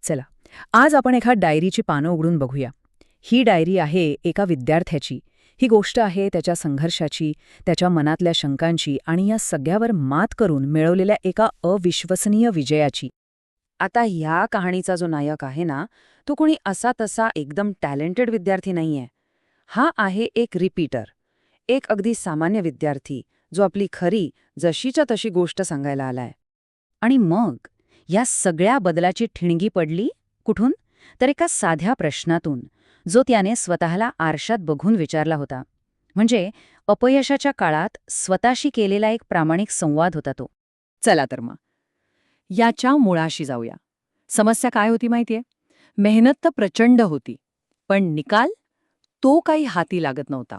चला, आज आपण एका डायरीची पानं उघडून बघूया. ही डायरी आहे एका विद्यार्थ्याची. ही गोष्ट आहे त्याच्या संघर्षाची, त्याच्या मनातल्या शंकांची आणि या सगळ्यावर मात करून मिळवलेल्या एका अविश्वसनीय विजयाची. आता ह्या कहाणीचा जो नायक आहे ना, तो कोणी असा तसा एकदम टॅलेंटेड विद्यार्थी नाहीये. हा आहे एक रिपीटर, एक अगदी सामान्य विद्यार्थी, जो आपली खरी जशीच्या तशी गोष्ट सांगायला आलाय. आणि मग या सगळ्या बदलाची ठिणगी पडली कुठून? तर एका साध्या प्रश्नातून, जो त्याने स्वतःला आरशात बघून विचारला होता. म्हणजे अपयशाच्या काळात स्वतःशी केलेला एक प्रामाणिक संवाद होता तो. चला तर मग याच्या मुळाशी जाऊया. समस्या काय होती माहितीये? मेहनत तर प्रचंड होती, पण निकाल तो काही हाती लागत नव्हता.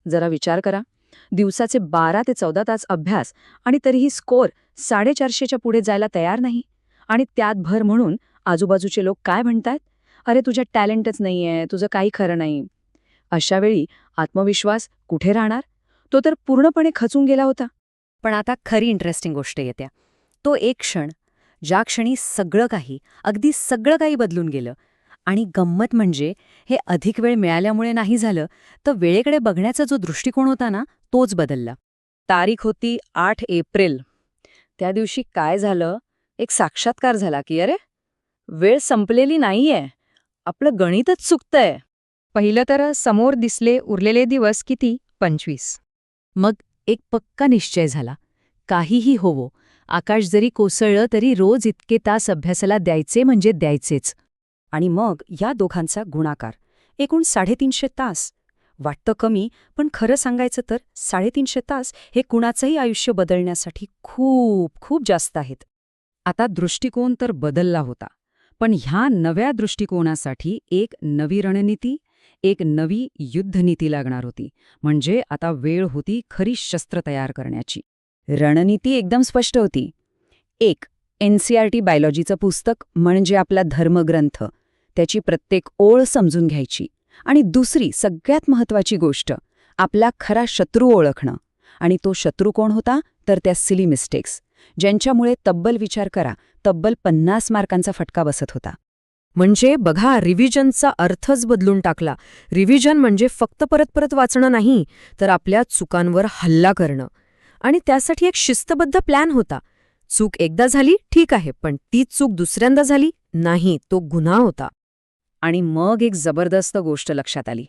जरा विचार करा, दिवसाचे 12 ते 14 तास अभ्यास आणि तरीही स्कोअर 450च्या पुढे जायला तयार नाही. आणि त्यात भर म्हणून आजूबाजूचे लोक काय म्हणतात? अरे तुझ्यात टॅलेंटच नाहीये, तुझं काही खरं नाही. अशा वेळी आत्मविश्वास कुठे राहणार? तो तर पूर्णपणे खचून गेला होता. पण आता खरी इंटरेस्टिंग गोष्ट येते. तो एक क्षण, ज्या क्षणी सगळं काही, अगदी सगळं काही बदलून गेलं. आणि गंमत म्हणजे हे अधिक वेळ मिळाल्यामुळे नाही झालं, तर वेळेकडे बघण्याचा जो दृष्टिकोन होता ना, तोच बदलला. तारीख होती 8 एप्रिल. त्या दिवशी काय झालं? एक साक्षात्कार झाला की अरे, वेळ संपलेली नाहीये, आपलं गणितच चुकतंय. पहिलं तर समोर दिसले उरलेले दिवस किती? 25. मग एक पक्का निश्चय झाला. काहीही होवो, आकाश जरी कोसळलं तरी रोज इतके तास अभ्यासाला द्यायचे म्हणजे द्यायचेच. आणि मग या दोघांचा गुणाकार, एकूण 350 तास. वाटतं कमी, पण खरं सांगायचं तर 350 तास हे कुणाचंही आयुष्य बदलण्यासाठी खूप खूप जास्त आहेत. आता दृष्टिकोन तर बदलला होता, पण ह्या नव्या दृष्टिकोनासाठी एक नवी रणनीती, एक नवी युद्धनीती लागणार होती. म्हणजे आता वेळ होती खरी शस्त्र तयार करण्याची. रणनीती एकदम स्पष्ट होती. एक, NCERT बायोलॉजीचं पुस्तक म्हणजे आपला धर्मग्रंथ, त्याची प्रत्येक ओळ समजून घ्यायची. आणि दुसरी सगळ्यात महत्त्वाची गोष्ट, आपला खरा शत्रू ओळखणं. आणि तो शत्रू कोण होता? तर त्या सिली मिस्टेक्स, ज्यांच्यामुळे विचार करा, तब्बल 50 मार्कांचा फटका बसत होता. म्हणजे बघा, रिव्हिजनचा अर्थच बदलून टाकला. रिव्हिजन म्हणजे फक्त परत परत वाचणं नाही, तर आपल्या चुकांवर हल्ला करणं. आणि त्यासाठी एक शिस्तबद्ध प्लॅन होता. चूक एकदा झाली ठीक आहे, पण तीच चूक दुसऱ्यांदा झाली नाही, तो गुन्हा होता. आणि मग एक जबरदस्त गोष्ट लक्षात आली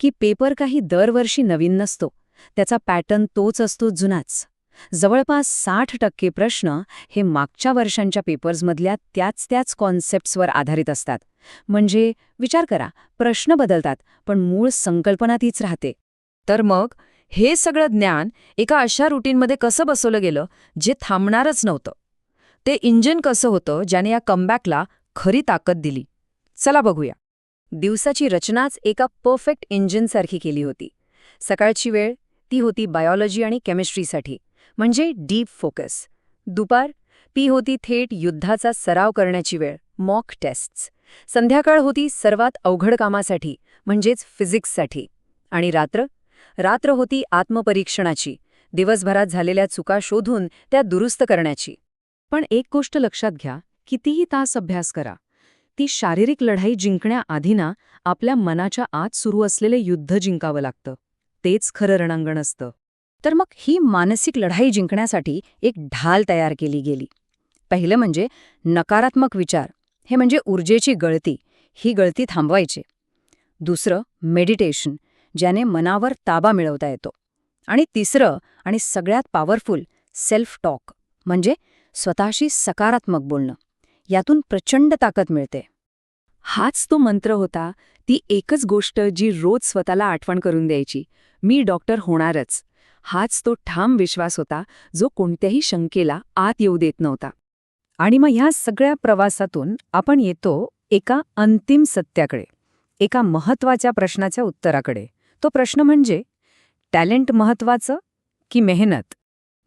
की पेपर काही दरवर्षी नवीन नसतो, त्याचा पॅटर्न तोच असतो, जुनाच. जवळपास 60% प्रश्न हे मागच्या वर्षांच्या पेपर्समधल्या त्याच कॉन्सेप्ट्सवर आधारित असतात. म्हणजे विचार करा, प्रश्न बदलतात पण मूळ संकल्पना तीच राहते. तर मग हे सगळं ज्ञान एका अशा रुटीनमध्ये कसं बसवलं गेलं जे थांबणारच नव्हतं? ते इंजिन कसं होतं ज्याने या कमबॅकला खरी ताकद दिली? चला बघूया. दिवसाची रचनाच एका परफेक्ट इंजिनसारखी केली होती. सकाळची वेळ ती होती बायोलॉजी आणि केमिस्ट्रीसाठी, म्हणजे डीप फोकस. दुपार ती होती थेट युद्धाचा सराव करण्याची वेळ, मॉक टेस्ट्स. संध्याकाळ होती सर्वात अवघड कामासाठी, म्हणजेच फिजिक्ससाठी. आणि रात्र होती आत्मपरीक्षणाची, दिवसभरात झालेल्या चुका शोधून त्या दुरुस्त करण्याची. पण एक गोष्ट लक्षात घ्या, कितीही तास अभ्यास करा, ती शारीरिक लढाई जिंकण्याआधी ना आपल्या मनाच्या आत सुरू असलेले युद्ध जिंकावं लागतं. तेच खरं रणांगण असतं. तर मग ही मानसिक लढाई जिंकण्यासाठी एक ढाल तयार केली गेली. पहिलं म्हणजे नकारात्मक विचार, हे म्हणजे ऊर्जेची गळती, ही गळती थांबवायची. दुसरं मेडिटेशन, ज्याने मनावर ताबा मिळवता येतो. आणि तिसरं आणि सगळ्यात पॉवरफुल, सेल्फ टॉक, म्हणजे स्वतःशी सकारात्मक बोलणं. यातून प्रचंड ताकद मिळते. हाच तो मंत्र होता, ती एकच गोष्ट जी रोज स्वतःला आठवण करून द्यायची, मी डॉक्टर होणारच. हाच तो ठाम विश्वास होता, जो कोणत्याही शंकेला आत येऊ देत नव्हता. आणि मग ह्या सगळ्या प्रवासातून आपण येतो एका अंतिम सत्याकडे, एका महत्त्वाच्या प्रश्नाच्या उत्तराकडे. तो प्रश्न म्हणजे, टॅलेंट महत्त्वाचं की मेहनत?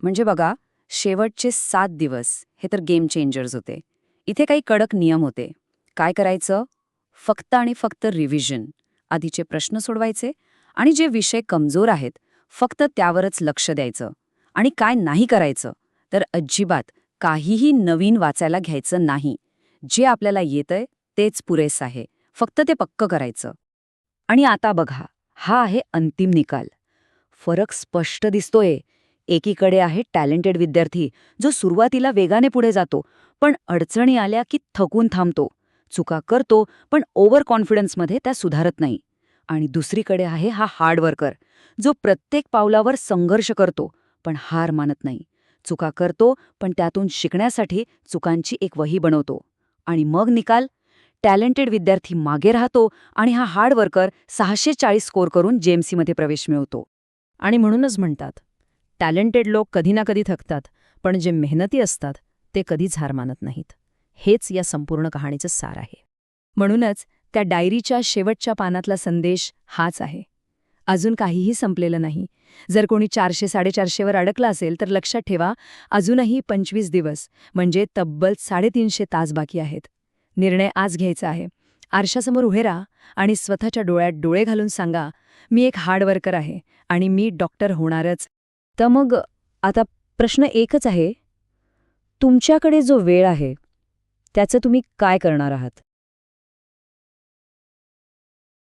म्हणजे बघा, शेवटचे 7 दिवस हे तर गेम चेंजर्स होते. इथे काही कडक नियम होते. काय करायचं? फक्त आणि फक्त रिव्हिजन, आधीचे प्रश्न सोडवायचे, आणि जे विषय कमजोर आहेत फक्त त्यावरच लक्ष द्यायचं. आणि काय नाही करायचं? तर अजिबात काहीही नवीन वाचायला घ्यायचं नाही. जे आपल्याला येतंय तेच पुरेसं आहे. फक्त ते पक्क करायचं. आणि आता बघा, हा आहे अंतिम निकाल. फरक स्पष्ट दिसतोय. एकीकडे आहे टॅलेंटेड विद्यार्थी, जो सुरुवातीला वेगाने पुढे जातो, पण अडचणी आल्या की थकून थांबतो. चुका करतो, पण ओव्हर कॉन्फिडन्समध्ये त्या सुधारत नाही. आणि दुसरीकडे आहे हा हार्ड वर्कर, जो प्रत्येक पावलावर संघर्ष करतो, पण हार मानत नाही. चुका करतो, पण त्यातून शिकण्यासाठी चुकांची एक वही बनवतो. आणि मग निकाल? टॅलेंटेड विद्यार्थी मागे राहतो आणि हा हार्ड वर्कर 640 स्कोर करून जेएमसीमध्ये प्रवेश मिळवतो. आणि म्हणूनच म्हणतात, टॅलेंटेड लोक कधी ना कधी थकतात, पण जे मेहनती असतात ते कधीच हार मानत नाहीत. हेच या संपूर्ण कहाणीचं सार आहे. म्हणूनच त्या डायरीच्या शेवटच्या पानातला संदेश हाच आहे. अजून काहीही संपलेलं नाही. जर कोणी 400-450 अडकलं असेल तर लक्षात ठेवा, अजूनही 25 दिवस म्हणजे तब्बल 350 तास बाकी आहेत. निर्णय आज घ्यायचा आहे. आरशासमोर उभे राहा आणि स्वतःच्या डोळ्यात डोळे घालून सांगा, मी एक हार्ड वर्कर आहे आणि मी डॉक्टर होणारच. तर मग आता प्रश्न एकच आहे, तुमच्याकडे जो वेळ आहे त्याचं तुम्ही काय करणार आहात?